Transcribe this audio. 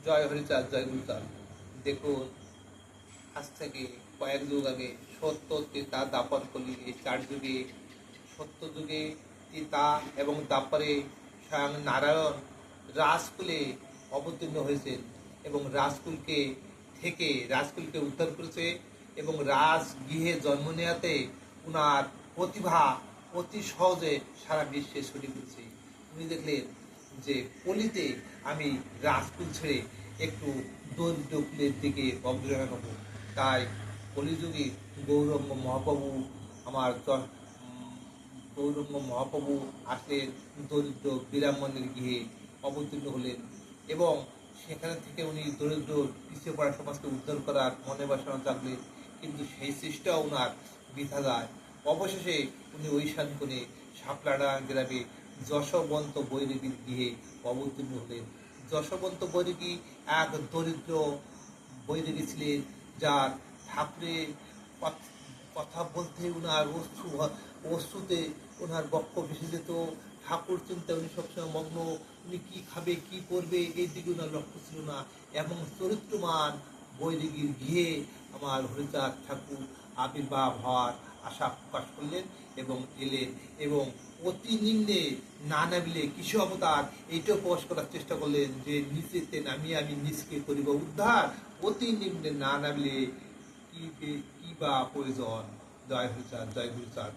জয় হরিচাঁদ, জয় গুরুচাঁদ। দেখুন, আজ থেকে কয়েক যুগ আগে সত্য ত্রেতা দাপর কলি, এই 4 যুগে, সত্য যুগে ত্রেতা এবং দাপরে স্বয়ং নারায়ণ রাজকুলে অবতীর্ণ হয়েছেন এবং রাজকুলকে উদ্ধার করেছে এবং রাজগৃহে জন্ম নেওয়াতে উনার প্রতিভা অতি সহজে সারা বিশ্বে ছড়িয়ে পড়েছে। উনি দেখলেন যে কলিতে আমি রাজকুল ছেড়ে একটু দরিদ্র কুলের দিকে অগ্রসর হব। তাই কলিযুগে গৌরঙ্গ মহাপ্রভু আমার গৌরঙ্গ মহাপ্রভু আসলেন, দরিদ্র বিরামণের গৃহে অবতীর্ণ হলেন এবং সেখানে থেকে উনি দরিদ্র পিছিয়ে পড়া সমাজকে উদ্ধার করার মনে বাসনা জাগলেন, কিন্তু সেই চেষ্টা ওনার বৃথা যায়। অবশেষে উনি ওই শানকোণে শাপলাডা গ্রামে যশবন্ত বৈরাগীর গৃহে অবতীর্ণ হলেন। যশবন্ত বৈরাগী এক দরিদ্র বৈরাগী ছিলেন, যার ঠাকুরের কথা বলতে উনার অশ্রুতে ওনার বক্ষ ভেসে যেত। ঠাকুর চিন্তা উনি সবসময় মগ্ন। উনি কি খাবে, কি করবে, এই দিকে ওনার লক্ষ্য ছিল না। এবং চরিত্রমান বৈরাগীর গৃহে আমার হরিচাঁদ ঠাকুর আবির্ভাব হওয়ার আশা প্রকাশ করলেন এবং এলেন এবং অতি নিম্নে না নামিলে কিছু অবতার এইটাও প্রকাশ করার চেষ্টা করলেন যে নিচেতে নামিয়ে আমি নিজকে করিব উদ্ধার, অতি নিম্নে না নামিলে কি বা প্রয়োজন। জয় হরিচাঁদ, জয় গুরুচাঁদ।